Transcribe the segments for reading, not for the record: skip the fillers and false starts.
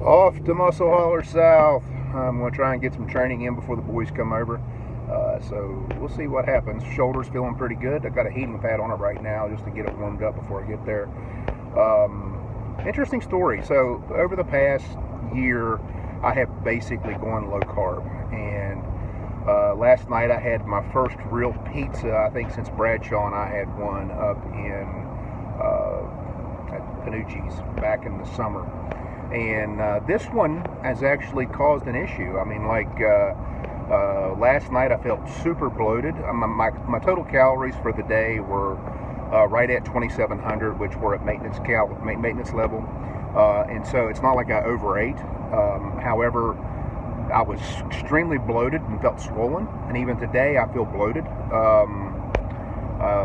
Off to Muscle Holler South. I'm going to try and get some training in before the boys come over. So we'll see what happens. Shoulder's feeling pretty good. I've got a heating pad on it right now just to get it warmed up before I get there. Interesting story. So over the past year, I have basically gone low carb. And last night I had my first real pizza, I think, since Bradshaw and I had one up in at Panucci's back in the summer. And this one has actually caused an issue. I mean, last night I felt super bloated. My total calories for the day were right at 2,700, which were at maintenance level. And so it's not like I overate. However, I was extremely bloated and felt swollen. And even today I feel bloated.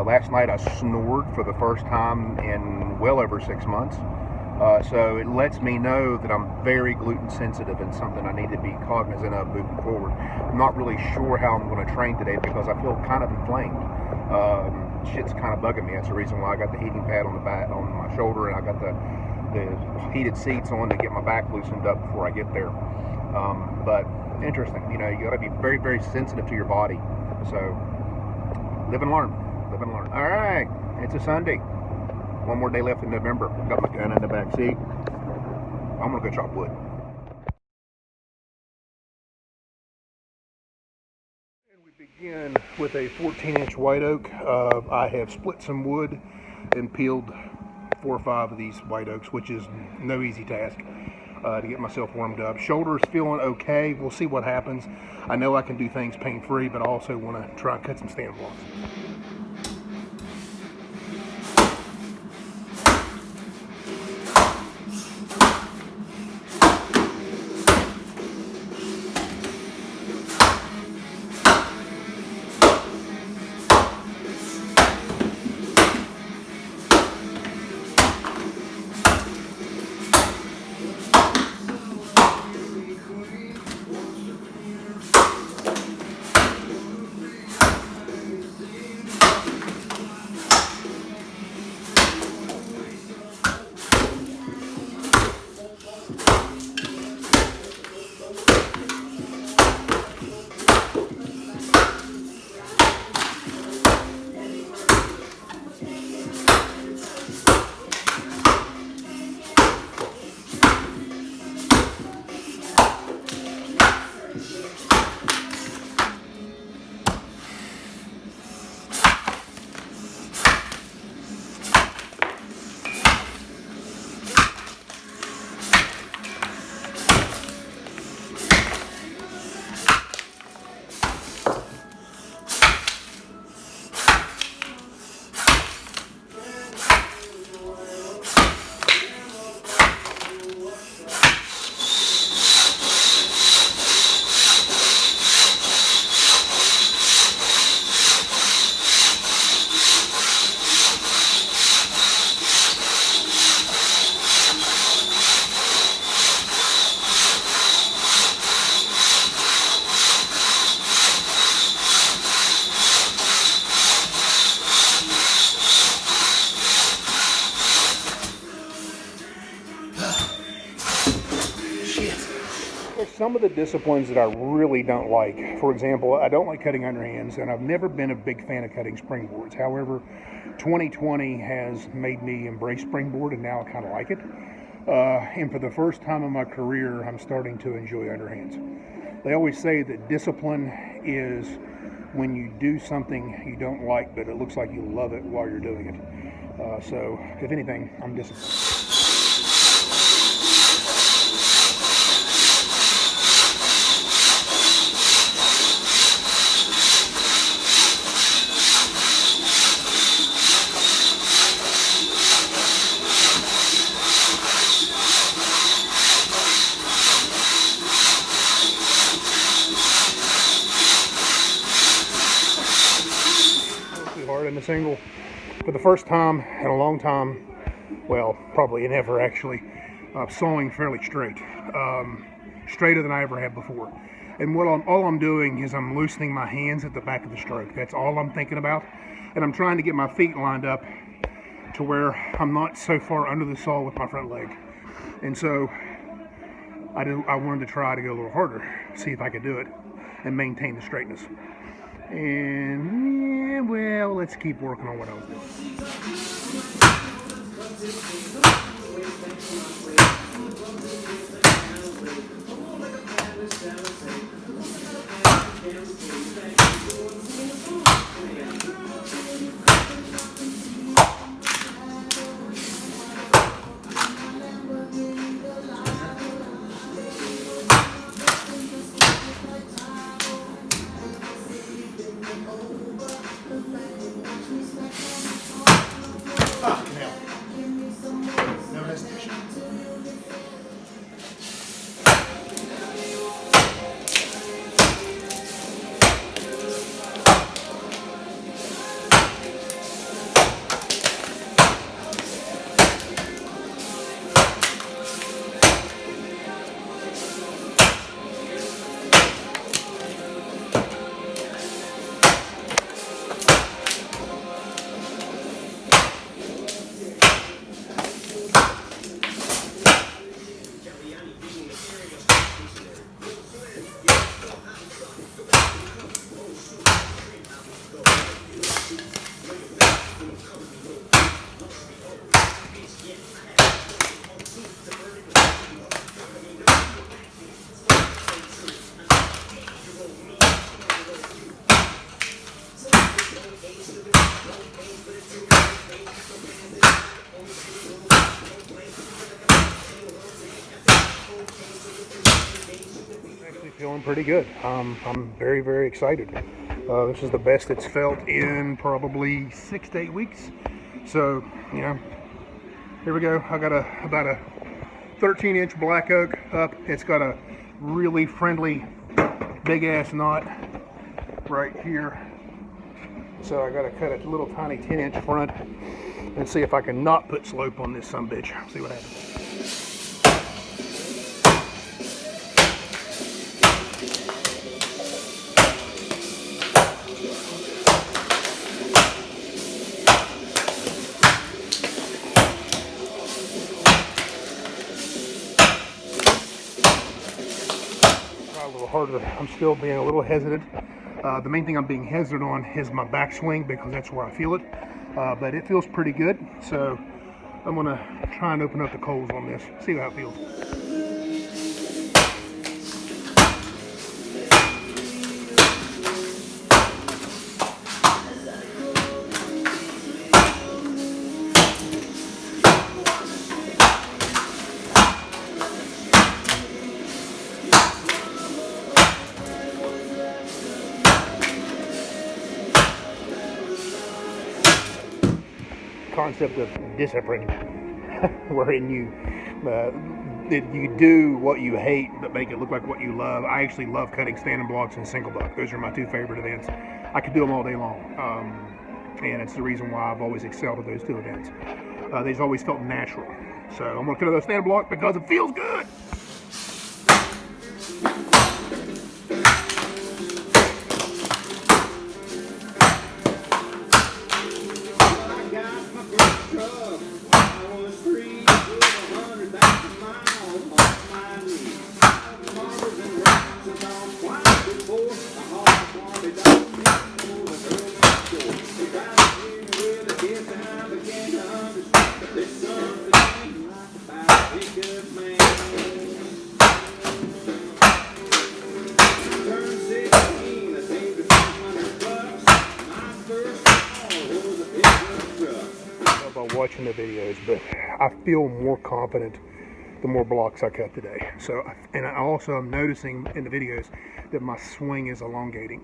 Last night I snored for the first time in well over 6 months. So it lets me know that I'm very gluten sensitive and something I need to be cognizant of moving forward. I'm not really sure how I'm going to train today because I feel kind of inflamed. Shit's kind of bugging me. That's the reason why I got the heating pad on the back, on my shoulder, and I got the heated seats on to get my back loosened up before I get there. But interesting, you got to be very, very sensitive to your body. So live and learn. Live and learn. All right, it's a Sunday. One more day left in November. Got my gun in the back seat. I'm gonna go chop wood. And we begin with a 14-inch white oak. I have split some wood and peeled 4 or 5 of these white oaks, which is no easy task to get myself warmed up. Shoulder's feeling okay. We'll see what happens. I know I can do things pain-free, but I also want to try and cut some stand blocks. Some of the disciplines that I really don't like. For example, I don't like cutting underhands, and I've never been a big fan of cutting springboards. However, 2020 has made me embrace springboard, and now I kind of like it. And for the first time in my career, I'm starting to enjoy underhands. They always say that discipline is when you do something you don't like, but it looks like you love it while you're doing it. So, if anything, I'm disciplined. Hard in the single. For the first time in a long time, well, probably never actually, sawing fairly straight, straighter than I ever have before. And all I'm doing is I'm loosening my hands at the back of the stroke. That's all I'm thinking about. And I'm trying to get my feet lined up to where I'm not so far under the saw with my front leg. And so I wanted to try to go a little harder, see if I could do it and maintain the straightness. And yeah, well, let's keep working on what I was feeling pretty good. I'm very, very excited. This is the best it's felt in probably 6 to 8 weeks. So, you know, here we go. I got about a 13-inch black oak up. It's got a really friendly big ass knot right here. So I got to cut a little tiny 10-inch front and see if I can not put slope on this sumbitch. See what happens. A little harder. I'm still being a little hesitant. The main thing I'm being hesitant on is my backswing because that's where I feel it. But it feels pretty good. So I'm going to try and open up the coals on this, see how it feels. Concept of discipline, wherein you do what you hate but make it look like what you love. I actually love cutting standing blocks and single buck. Those are my two favorite events. I could do them all day long, and it's the reason why I've always excelled at those two events. They've always felt natural. So I'm gonna cut those standing block because it feels good. Watching the videos, but I feel more confident the more blocks I cut today. So, and I also am noticing in the videos that my swing is elongating,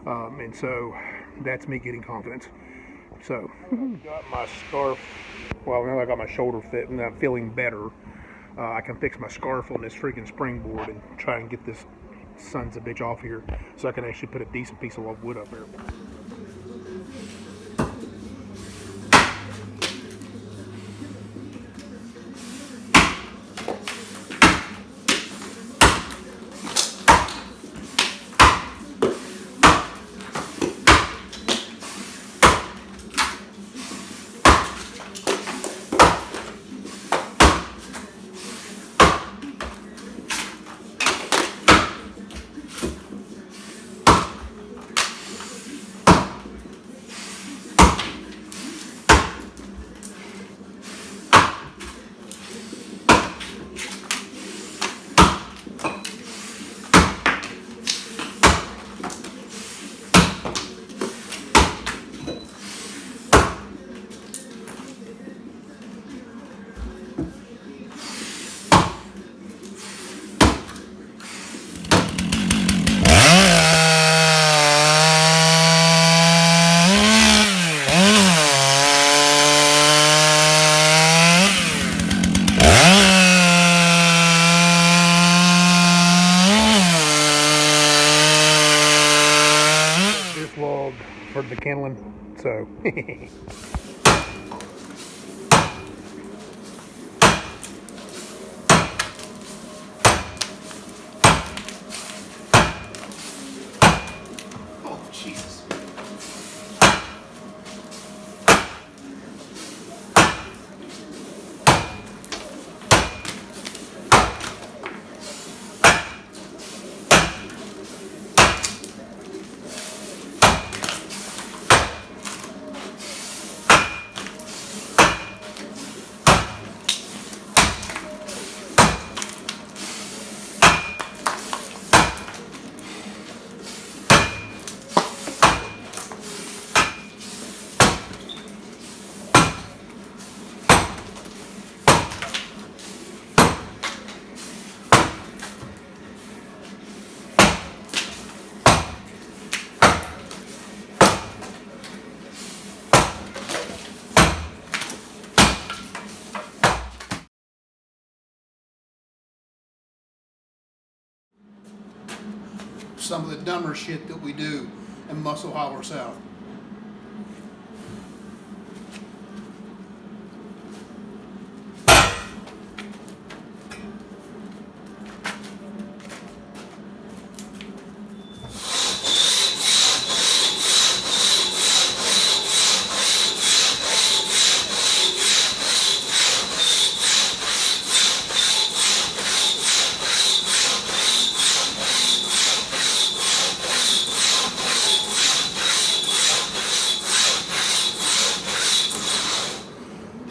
and so that's me getting confidence. So, got my scarf. Well, now I got my shoulder fit, and I'm feeling better. I can fix my scarf on this freaking springboard and try and get this sons of a bitch off here, so I can actually put a decent piece of wood up there. handling. So. Oh, Jesus. Some of the dumber shit that we do in Muscle Holler South.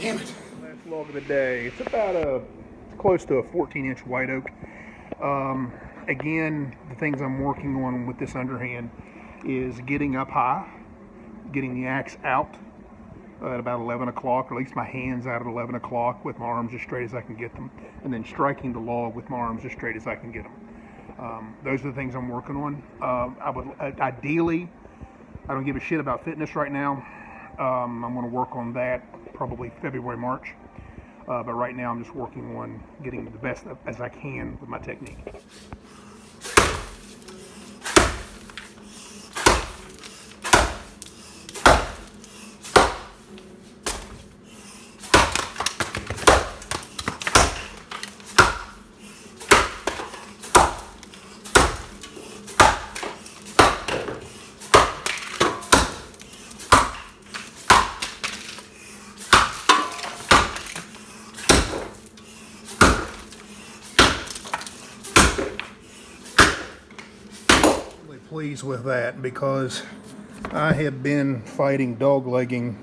Damn it. Last log of the day. It's about close to a 14-inch white oak. Again, the things I'm working on with this underhand is getting up high, getting the axe out at about 11 o'clock, or at least my hands out at 11 o'clock with my arms as straight as I can get them, and then striking the log with my arms as straight as I can get them. Those are the things I'm working on. I would ideally, I don't give a shit about fitness right now. I'm going to work on that probably February, March. But right now I'm just working on getting the best as I can with my technique. Pleased with that because I have been fighting dog legging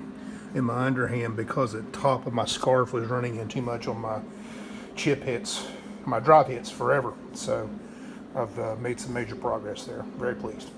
in my underhand because the top of my scarf was running in too much on my chip hits, my drop hits forever. So I've made some major progress there. Very pleased.